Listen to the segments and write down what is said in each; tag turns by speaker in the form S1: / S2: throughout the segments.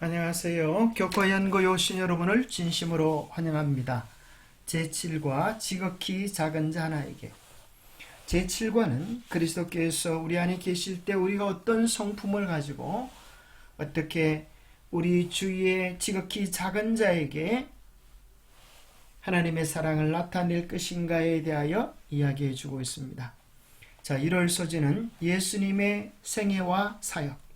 S1: 안녕하세요. 교과연구에 오신 여러분을 진심으로 환영합니다. 제7과 지극히 작은 자 하나에게. 제7과는 그리스도께서 우리 안에 계실 때 우리가 어떤 성품을 가지고 어떻게 우리 주위의 지극히 작은 자에게 하나님의 사랑을 나타낼 것인가에 대하여 이야기해 주고 있습니다. 자, 1월 소지는 예수님의 생애와 사역,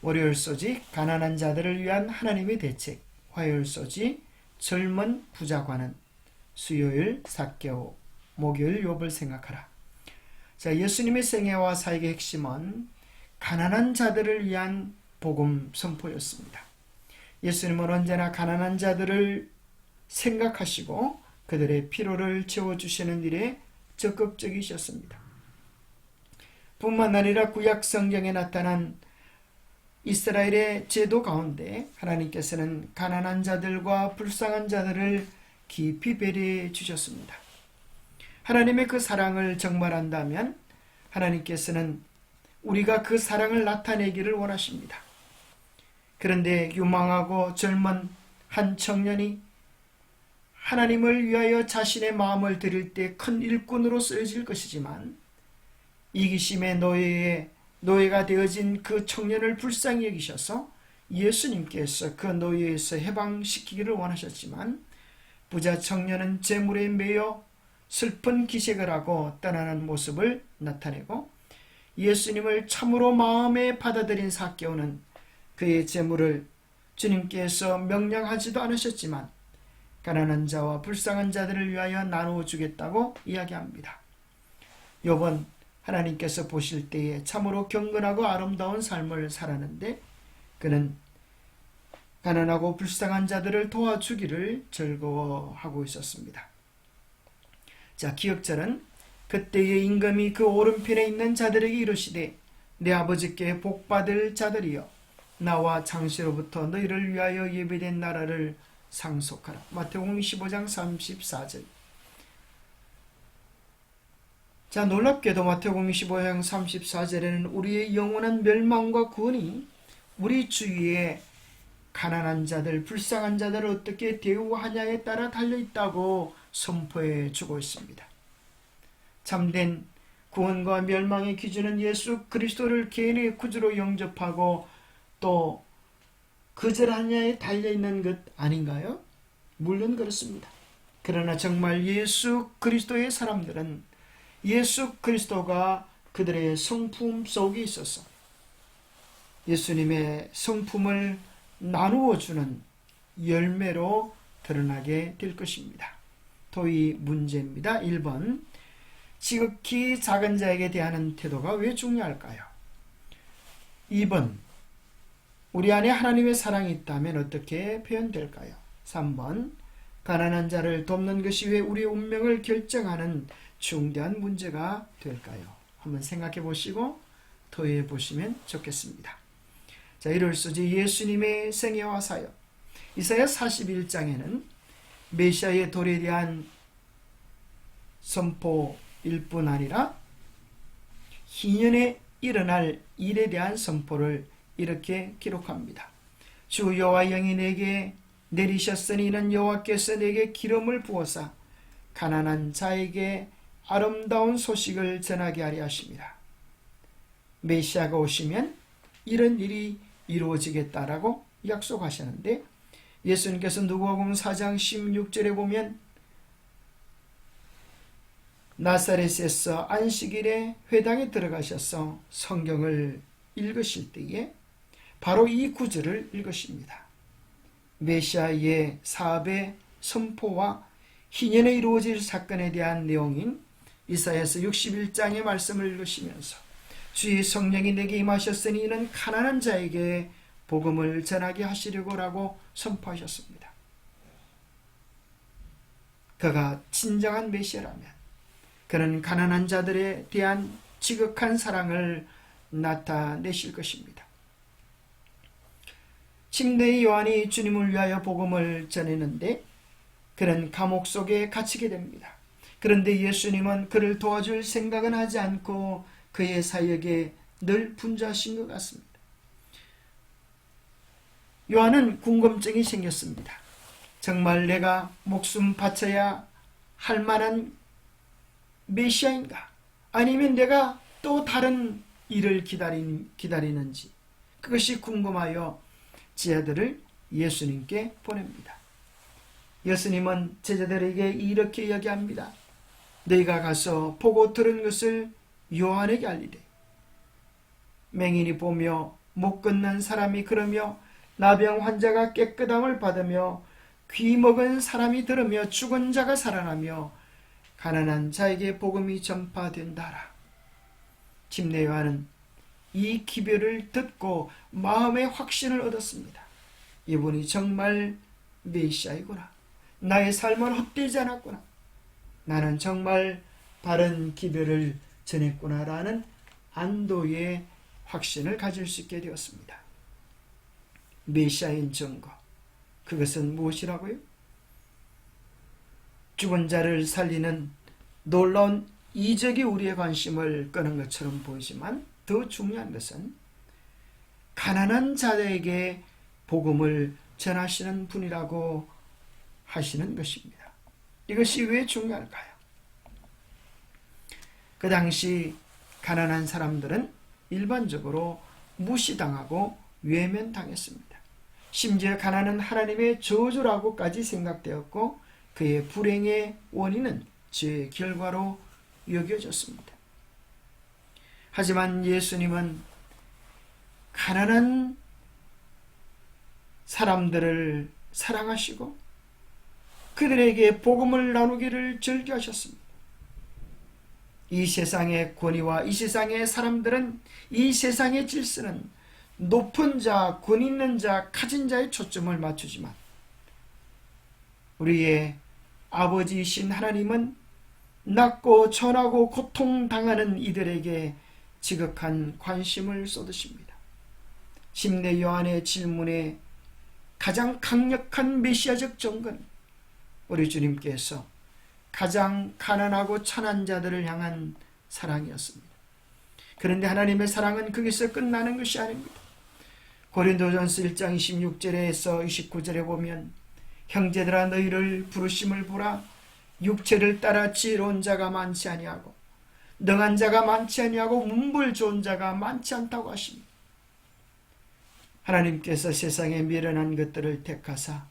S1: 월요일 소지 가난한 자들을 위한 하나님의 대책, 화요일 소지 젊은 부자관은, 수요일 삭개오, 목요일 욥을 생각하라. 자, 예수님의 생애와 사역의 핵심은 가난한 자들을 위한 복음 선포였습니다. 예수님은 언제나 가난한 자들을 생각하시고 그들의 필요를 채워주시는 일에 적극적이셨습니다. 뿐만 아니라 구약 성경에 나타난 이스라엘의 제도 가운데 하나님께서는 가난한 자들과 불쌍한 자들을 깊이 배려해 주셨습니다. 하나님의 그 사랑을 정말한다면 하나님께서는 우리가 그 사랑을 나타내기를 원하십니다. 그런데 유망하고 젊은 한 청년이 하나님을 위하여 자신의 마음을 드릴 때 큰 일꾼으로 쓰여질 것이지만 이기심의 노예가 되어진 그 청년을 불쌍히 여기셔서 예수님께서 그 노예에서 해방시키기를 원하셨지만 부자 청년은 재물에 매여 슬픈 기색을 하고 떠나는 모습을 나타내고 예수님을 참으로 마음에 받아들인 삭개오는 그의 재물을 주님께서 명령하지도 않으셨지만 가난한 자와 불쌍한 자들을 위하여 나누어 주겠다고 이야기합니다. 욥은 하나님께서 보실 때에 참으로 경건하고 아름다운 삶을 살았는데 그는 가난하고 불쌍한 자들을 도와주기를 즐거워하고 있었습니다. 자, 기억절은 그때의 임금이 그 오른편에 있는 자들에게 이르시되 내 아버지께 복받을 자들이여 나와 장시로부터 너희를 위하여 예비된 나라를 상속하라. 마태복음 15장 34절. 자, 놀랍게도 마태복음 15장 34절에는 우리의 영원한 멸망과 구원이 우리 주위에 가난한 자들, 불쌍한 자들을 어떻게 대우하냐에 따라 달려있다고 선포해 주고 있습니다. 참된 구원과 멸망의 기준은 예수 그리스도를 개인의 구주로 영접하고 또 거절하냐에 달려있는 것 아닌가요? 물론 그렇습니다. 그러나 정말 예수 그리스도의 사람들은 예수 그리스도가 그들의 성품 속에 있어서 예수님의 성품을 나누어 주는 열매로 드러나게 될 것입니다. 토의 문제입니다. 1번, 지극히 작은 자에게 대하는 태도가 왜 중요할까요? 2번, 우리 안에 하나님의 사랑이 있다면 어떻게 표현될까요? 3번, 가난한 자를 돕는 것이 왜 우리의 운명을 결정하는 중대한 문제가 될까요? 한번 생각해 보시고 토의해 보시면 좋겠습니다. 자, 1월 소지 예수님의 생애와 사역. 이사야 41장에는 메시아의 도래에 대한 선포일 뿐 아니라 희년에 일어날 일에 대한 선포를 이렇게 기록합니다. 주 여호와 영이 내게 내리셨으니 이는 여호와께서 내게 기름을 부어사 가난한 자에게 아름다운 소식을 전하게 하려 하심이라. 메시아가 오시면 이런 일이 이루어지겠다라고 약속하셨는데 예수님께서 누가복음 4장 16절에 보면 나사렛에서 안식일에 회당에 들어가셔서 성경을 읽으실 때에 바로 이 구절을 읽으십니다. 메시아의 사업의 선포와 희년에 이루어질 사건에 대한 내용인 이사야서 61장의 말씀을 읽으시면서 주의 성령이 내게 임하셨으니 이는 가난한 자에게 복음을 전하게 하시려고라고 선포하셨습니다. 그가 진정한 메시아라면 그는 가난한 자들에 대한 지극한 사랑을 나타내실 것입니다. 침례의 요한이 주님을 위하여 복음을 전했는데 그는 감옥 속에 갇히게 됩니다. 그런데 예수님은 그를 도와줄 생각은 하지 않고 그의 사역에 늘 분주하신 것 같습니다. 요한은 궁금증이 생겼습니다. 정말 내가 목숨 바쳐야 할 만한 메시아인가? 아니면 내가 또 다른 일을 기다리는지 그것이 궁금하여 제자들을 예수님께 보냅니다. 예수님은 제자들에게 이렇게 이야기합니다. 너희가 가서 보고 들은 것을 요한에게 알리되 맹인이 보며 못 걷는 사람이 걸으며 나병 환자가 깨끗함을 받으며 귀 먹은 사람이 들으며 죽은 자가 살아나며 가난한 자에게 복음이 전파된다라. 침례 요한은 이 기별을 듣고 마음의 확신을 얻었습니다. 이분이 정말 메시아이구나. 나의 삶은 헛되지 않았구나. 나는 정말 바른 기별을 전했구나라는 안도의 확신을 가질 수 있게 되었습니다. 메시아인 증거, 그것은 무엇이라고요? 죽은 자를 살리는 놀라운 이적이 우리의 관심을 끄는 것처럼 보이지만 더 중요한 것은 가난한 자에게 복음을 전하시는 분이라고 하시는 것입니다. 이것이 왜 중요할까요? 그 당시 가난한 사람들은 일반적으로 무시당하고 외면당했습니다. 심지어 가난은 하나님의 저주라고까지 생각되었고 그의 불행의 원인은 죄의 결과로 여겨졌습니다. 하지만 예수님은 가난한 사람들을 사랑하시고 그들에게 복음을 나누기를 즐겨하셨습니다. 이 세상의 권위와 이 세상의 사람들은 이 세상의 질서는 높은 자, 권 있는 자, 가진 자의 초점을 맞추지만 우리의 아버지이신 하나님은 낮고 천하고 고통당하는 이들에게 지극한 관심을 쏟으십니다. 침례 요한의 질문에 가장 강력한 메시아적 증거는 우리 주님께서 가장 가난하고 천한 자들을 향한 사랑이었습니다. 그런데 하나님의 사랑은 거기서 끝나는 것이 아닙니다. 고린도전서 1장 26절에서 29절에 보면 형제들아 너희를 부르심을 보라 육체를 따라 지혜로운 자가 많지 아니하고 능한 자가 많지 아니하고 문불 좋은 자가 많지 않다고 하십니다. 하나님께서 세상에 미련한 것들을 택하사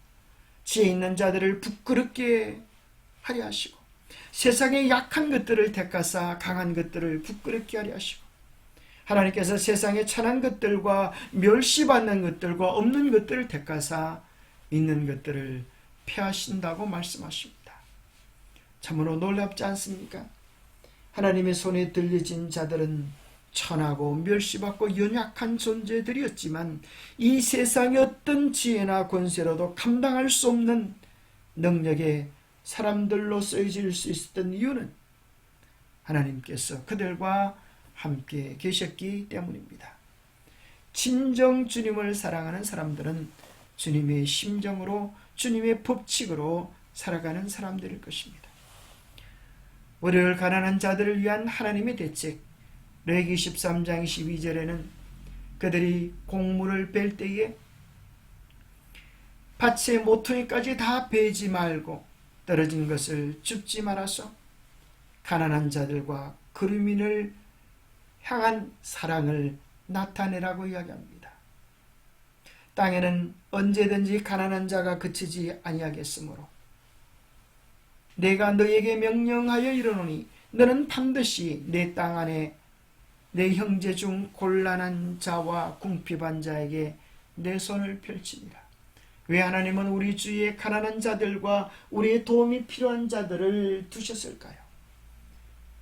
S1: 지혜 있는 자들을 부끄럽게 하려 하시고 세상에 약한 것들을 택하사 강한 것들을 부끄럽게 하려 하시고 하나님께서 세상에 천한 것들과 멸시받는 것들과 없는 것들을 택하사 있는 것들을 폐하신다고 말씀하십니다. 참으로 놀랍지 않습니까? 하나님의 손에 들려진 자들은 천하고 멸시받고 연약한 존재들이었지만 이 세상의 어떤 지혜나 권세로도 감당할 수 없는 능력의 사람들로 쓰여질 수 있었던 이유는 하나님께서 그들과 함께 계셨기 때문입니다. 진정 주님을 사랑하는 사람들은 주님의 심정으로 주님의 법칙으로 살아가는 사람들일 것입니다. 월요일 가난한 자들을 위한 하나님의 대책 레위기 13장 12절에는 그들이 곡물을 뺄 때에 밭의 모퉁이까지 다 베지 말고 떨어진 것을 줍지 말아서 가난한 자들과 그루민을 향한 사랑을 나타내라고 이야기합니다. 땅에는 언제든지 가난한 자가 그치지 아니하겠으므로 내가 너에게 명령하여 이르노니 너는 반드시 내 땅 안에 내 형제 중 곤란한 자와 궁핍한 자에게 내 손을 펼치리라. 왜 하나님은 우리 주위에 가난한 자들과 우리의 도움이 필요한 자들을 두셨을까요?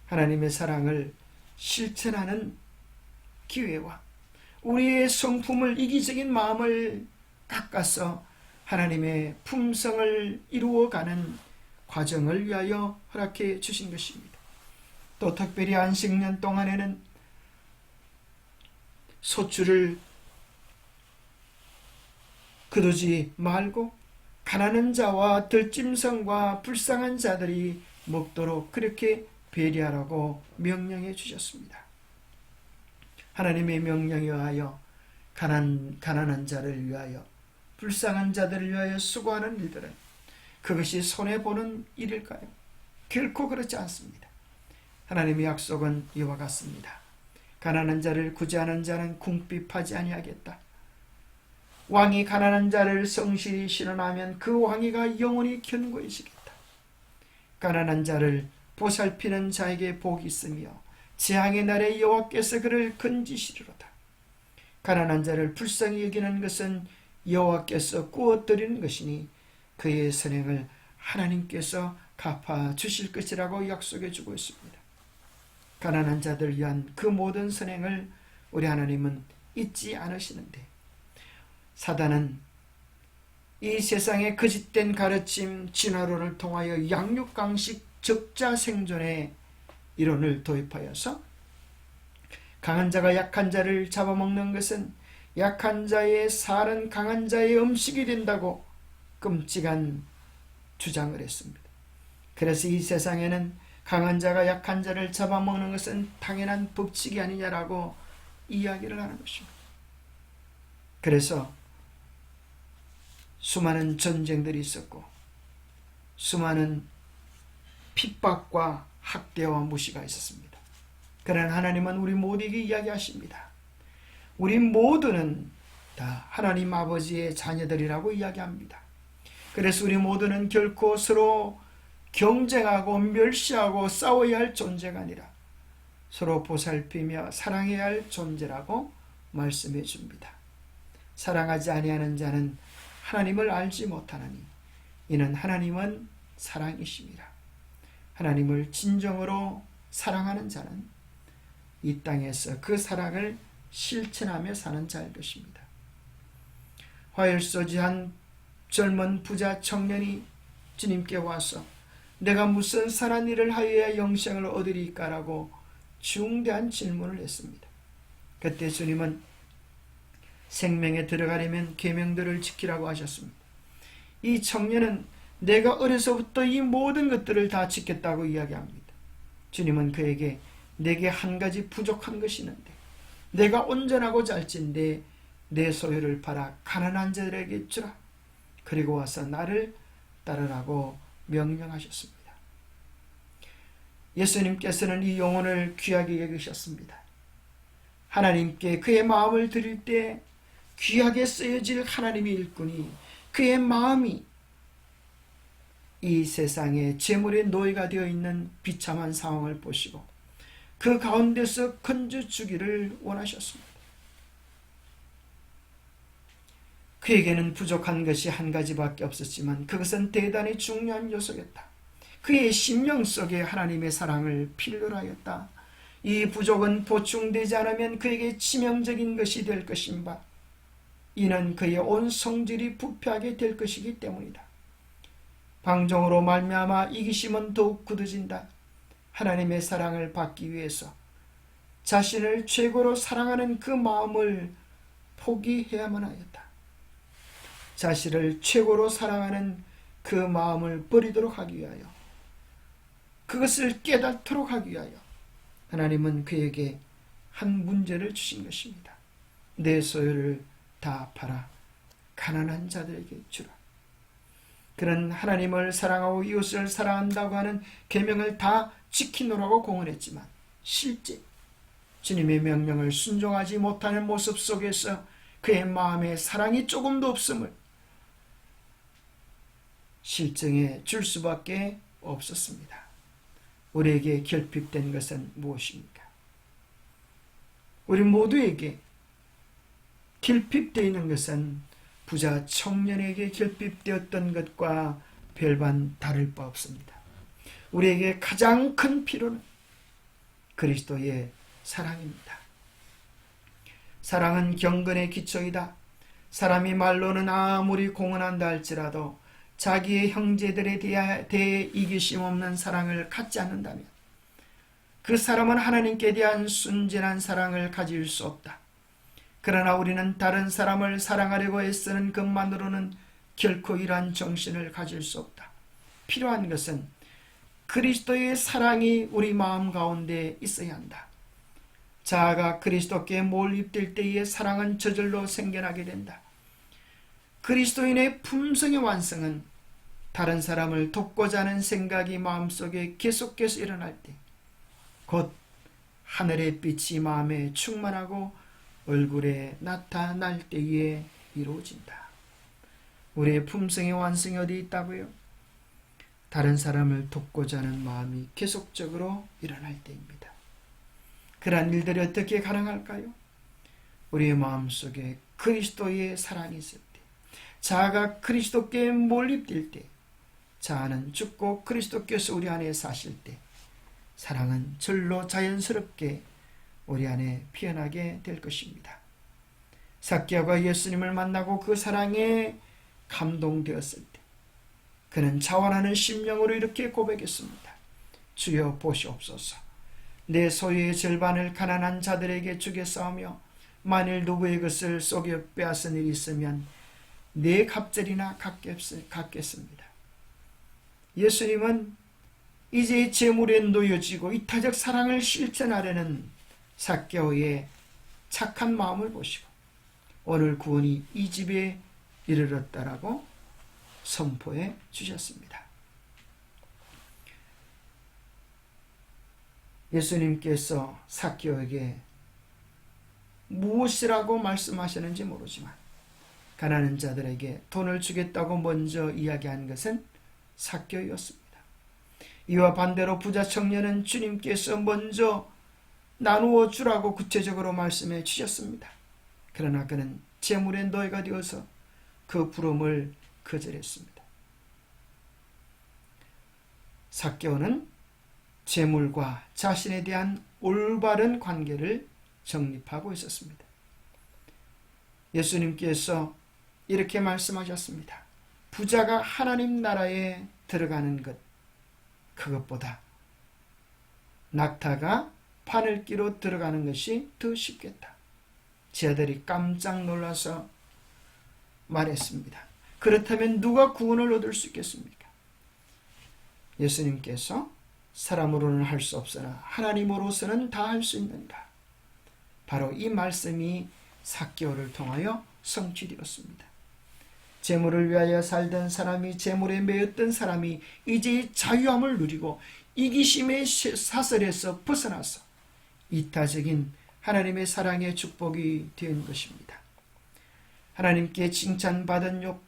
S1: 하나님의 사랑을 실천하는 기회와 우리의 성품을 이기적인 마음을 깎아서 하나님의 품성을 이루어가는 과정을 위하여 허락해 주신 것입니다. 또 특별히 안식년 동안에는 소출을 거두지 말고 가난한 자와 들짐승과 불쌍한 자들이 먹도록 그렇게 배려하라고 명령해 주셨습니다. 하나님의 명령에 의하여 가난한 자를 위하여 불쌍한 자들을 위하여 수고하는 일들은 그것이 손해보는 일일까요? 결코 그렇지 않습니다. 하나님의 약속은 이와 같습니다. 가난한 자를 구제하는 자는 궁핍하지 아니하겠다. 왕이 가난한 자를 성실히 신원하면 그 왕위가 영원히 견고해지겠다. 가난한 자를 보살피는 자에게 복이 있으며 재앙의 날에 여호와께서 그를 건지시리로다. 가난한 자를 불쌍히 여기는 것은 여호와께서 꾸어드리는 것이니 그의 선행을 하나님께서 갚아주실 것이라고 약속해 주고 있습니다. 가난한 자들을 위한 그 모든 선행을 우리 하나님은 잊지 않으시는데, 사단은 이 세상의 거짓된 가르침, 진화론을 통하여 양육강식 적자 생존의 이론을 도입하여서 강한 자가 약한 자를 잡아먹는 것은 약한 자의 살은 강한 자의 음식이 된다고 끔찍한 주장을 했습니다. 그래서 이 세상에는 강한 자가 약한 자를 잡아먹는 것은 당연한 법칙이 아니냐라고 이야기를 하는 것입니다. 그래서 수많은 전쟁들이 있었고 수많은 핍박과 학대와 무시가 있었습니다. 그러나 하나님은 우리 모두에게 이야기하십니다. 우리 모두는 다 하나님 아버지의 자녀들이라고 이야기합니다. 그래서 우리 모두는 결코 서로 경쟁하고 멸시하고 싸워야 할 존재가 아니라 서로 보살피며 사랑해야 할 존재라고 말씀해 줍니다. 사랑하지 아니하는 자는 하나님을 알지 못하나니 이는 하나님은 사랑이심이라. 하나님을 진정으로 사랑하는 자는 이 땅에서 그 사랑을 실천하며 사는 자일 것입니다. 화열소지한 젊은 부자 청년이 주님께 와서 내가 무슨 선한 일을 하여야 영생을 얻으리까라고 중대한 질문을 했습니다. 그때 주님은 생명에 들어가려면 계명들을 지키라고 하셨습니다. 이 청년은 내가 어려서부터 이 모든 것들을 다 지켰다고 이야기합니다. 주님은 그에게 내게 한 가지 부족한 것이 있는데 내가 온전하고 잘진데 내 소유를 팔아 가난한 자들에게 주라. 그리고 와서 나를 따르라고 명령하셨습니다. 예수님께서는 이 영혼을 귀하게 여기셨습니다. 하나님께 그의 마음을 드릴 때 귀하게 쓰여질 하나님의 일꾼이 그의 마음이 이 세상에 재물의 노예가 되어 있는 비참한 상황을 보시고 그 가운데서 건져주기를 원하셨습니다. 그에게는 부족한 것이 한 가지밖에 없었지만 그것은 대단히 중요한 요소였다. 그의 심령 속에 하나님의 사랑을 필요로 하였다. 이 부족은 보충되지 않으면 그에게 치명적인 것이 될 것인 바 이는 그의 온 성질이 부패하게 될 것이기 때문이다. 방종으로 말미암아 이기심은 더욱 굳어진다. 하나님의 사랑을 받기 위해서 자신을 최고로 사랑하는 그 마음을 포기해야만 하였다. 자신을 최고로 사랑하는 그 마음을 버리도록 하기 위하여 그것을 깨닫도록 하기 위하여 하나님은 그에게 한 문제를 주신 것입니다. 내 소유를 다 팔아 가난한 자들에게 주라. 그는 하나님을 사랑하고 이웃을 사랑한다고 하는 계명을 다 지키노라고 공언했지만 실제 주님의 명령을 순종하지 못하는 모습 속에서 그의 마음에 사랑이 조금도 없음을 실증해 줄 수밖에 없었습니다. 우리에게 결핍된 것은 무엇입니까? 우리 모두에게 결핍되어 있는 것은 부자 청년에게 결핍되었던 것과 별반 다를 바 없습니다. 우리에게 가장 큰 필요는 그리스도의 사랑입니다. 사랑은 경건의 기초이다. 사람이 말로는 아무리 공언한다 할지라도 자기의 형제들에 대해 이기심 없는 사랑을 갖지 않는다면 그 사람은 하나님께 대한 순진한 사랑을 가질 수 없다. 그러나 우리는 다른 사람을 사랑하려고 애쓰는 것만으로는 결코 이러한 정신을 가질 수 없다. 필요한 것은 그리스도의 사랑이 우리 마음 가운데 있어야 한다. 자아가 그리스도께 몰입될 때의 사랑은 저절로 생겨나게 된다. 그리스도인의 품성의 완성은 다른 사람을 돕고자 하는 생각이 마음속에 계속해서 일어날 때, 곧 하늘의 빛이 마음에 충만하고 얼굴에 나타날 때에 이루어진다. 우리의 품성의 완성이 어디 있다고요? 다른 사람을 돕고자 하는 마음이 계속적으로 일어날 때입니다. 그러한 일들이 어떻게 가능할까요? 우리의 마음속에 그리스도의 사랑이 있을 때, 자아가 그리스도께 몰입될 때, 자아는 죽고 그리스도께서 우리 안에 사실 때, 사랑은 절로 자연스럽게 우리 안에 피어나게 될 것입니다. 삭개오가 예수님을 만나고 그 사랑에 감동되었을 때, 그는 자원하는 심령으로 이렇게 고백했습니다. 주여 보시옵소서. 내 소유의 절반을 가난한 자들에게 주겠사오며 만일 누구의 것을 속여 빼앗은 일이 있으면 네 갑절이나 갚겠습니다. 예수님은 이제 재물에 놓여지고 이타적 사랑을 실천하려는 삭개오의 착한 마음을 보시고 오늘 구원이 이 집에 이르렀다라고 선포해 주셨습니다. 예수님께서 삭개오에게 무엇이라고 말씀하시는지 모르지만 가난한 자들에게 돈을 주겠다고 먼저 이야기한 것은 삭개오였습니다. 이와 반대로 부자 청년은 주님께서 먼저 나누어 주라고 구체적으로 말씀해 주셨습니다. 그러나 그는 재물의 노예가 되어서 그 부름을 거절했습니다. 삭개오는 재물과 자신에 대한 올바른 관계를 정립하고 있었습니다. 예수님께서 이렇게 말씀하셨습니다. 부자가 하나님 나라에 들어가는 것, 그것보다 낙타가 바늘기로 들어가는 것이 더 쉽겠다. 제 아들이 깜짝 놀라서 말했습니다. 그렇다면 누가 구원을 얻을 수 있겠습니까? 예수님께서 사람으로는 할 수 없으나 하나님으로서는 다 할 수 있는가. 바로 이 말씀이 삭개오를 통하여 성취되었습니다. 재물을 위하여 살던 사람이, 재물에 매였던 사람이 이제 자유함을 누리고 이기심의 사슬에서 벗어나서 이타적인 하나님의 사랑의 축복이 된 것입니다. 하나님께 칭찬받은 욥,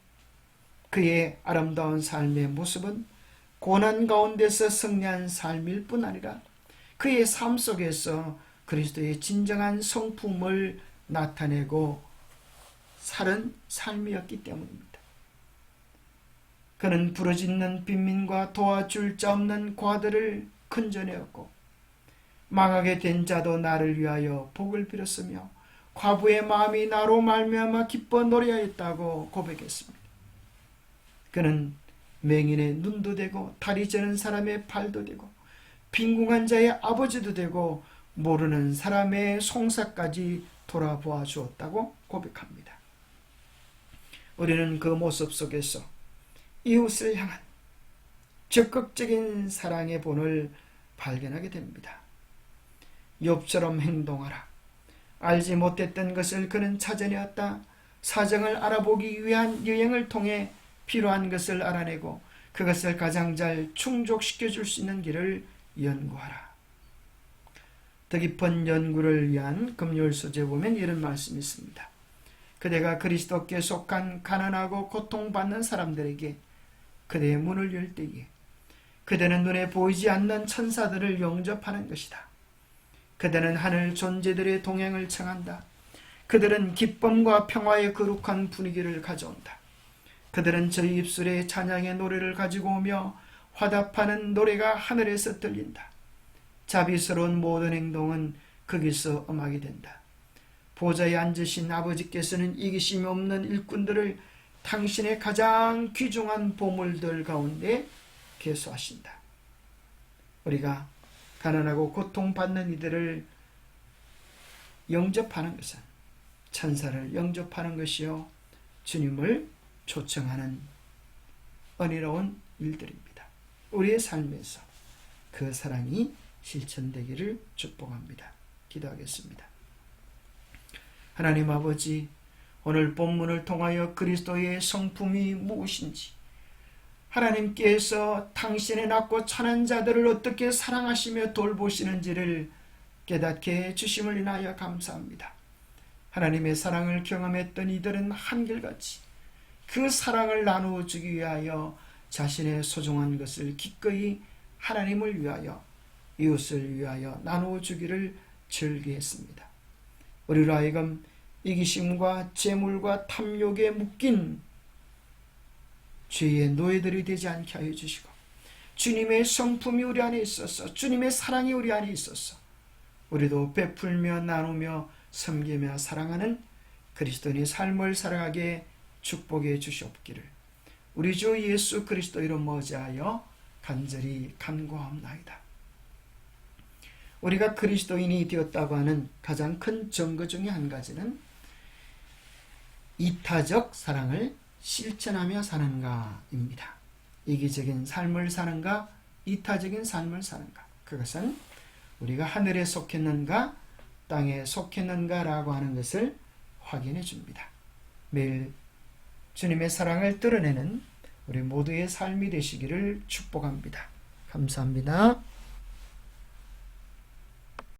S1: 그의 아름다운 삶의 모습은 고난 가운데서 승리한 삶일 뿐 아니라 그의 삶 속에서 그리스도의 진정한 성품을 나타내고 살은 삶이었기 때문입니다. 그는 부르짖는 빈민과 도와줄 자 없는 과들을 건져내었고 망하게 된 자도 나를 위하여 복을 빌었으며 과부의 마음이 나로 말미암아 기뻐 노래하였다고 고백했습니다. 그는 맹인의 눈도 되고 다리 저는 사람의 발도 되고 빈궁한 자의 아버지도 되고 모르는 사람의 송사까지 돌아보아 주었다고 고백합니다. 우리는 그 모습 속에서 이웃을 향한 적극적인 사랑의 본을 발견하게 됩니다. 욥처럼 행동하라. 알지 못했던 것을 그는 찾아내었다. 사정을 알아보기 위한 여행을 통해 필요한 것을 알아내고 그것을 가장 잘 충족시켜 줄 수 있는 길을 연구하라. 더 깊은 연구를 위한 금요일 소재에 보면 이런 말씀이 있습니다. 그대가 그리스도께 속한 가난하고 고통받는 사람들에게 그대의 문을 열 때에 그대는 눈에 보이지 않는 천사들을 영접하는 것이다. 그대는 하늘 존재들의 동행을 청한다. 그들은 기쁨과 평화의 거룩한 분위기를 가져온다. 그들은 저희 입술에 찬양의 노래를 가지고 오며 화답하는 노래가 하늘에서 들린다. 자비스러운 모든 행동은 거기서 음악이 된다. 보좌에 앉으신 아버지께서는 이기심이 없는 일꾼들을 당신의 가장 귀중한 보물들 가운데 계수하신다. 우리가 가난하고 고통받는 이들을 영접하는 것은 천사를 영접하는 것이요 주님을 초청하는 은혜로운 일들입니다. 우리의 삶에서 그 사랑이 실천되기를 축복합니다. 기도하겠습니다. 하나님 아버지, 오늘 본문을 통하여 그리스도의 성품이 무엇인지, 하나님께서 당신의 낮고 천한 자들을 어떻게 사랑하시며 돌보시는지를 깨닫게 해주심을 인하여 감사합니다. 하나님의 사랑을 경험했던 이들은 한결같이 그 사랑을 나누어 주기 위하여 자신의 소중한 것을 기꺼이 하나님을 위하여, 이웃을 위하여 나누어 주기를 즐기했습니다. 우리로 하여금 이기심과 재물과 탐욕에 묶인 죄의 노예들이 되지 않게 하여 주시고, 주님의 성품이 우리 안에 있어서, 주님의 사랑이 우리 안에 있어서 우리도 베풀며 나누며 섬기며 사랑하는 그리스도인의 삶을 살아가게 축복해 주시옵기를 우리 주 예수 그리스도 이름 머지하여 간절히 간구하옵나이다. 우리가 그리스도인이 되었다고 하는 가장 큰 증거 중에 한 가지는 이타적 사랑을 실천하며 사는가입니다. 이기적인 삶을 사는가, 이타적인 삶을 사는가. 그것은 우리가 하늘에 속했는가, 땅에 속했는가라고 하는 것을 확인해 줍니다. 매일 주님의 사랑을 드러내는 우리 모두의 삶이 되시기를 축복합니다. 감사합니다.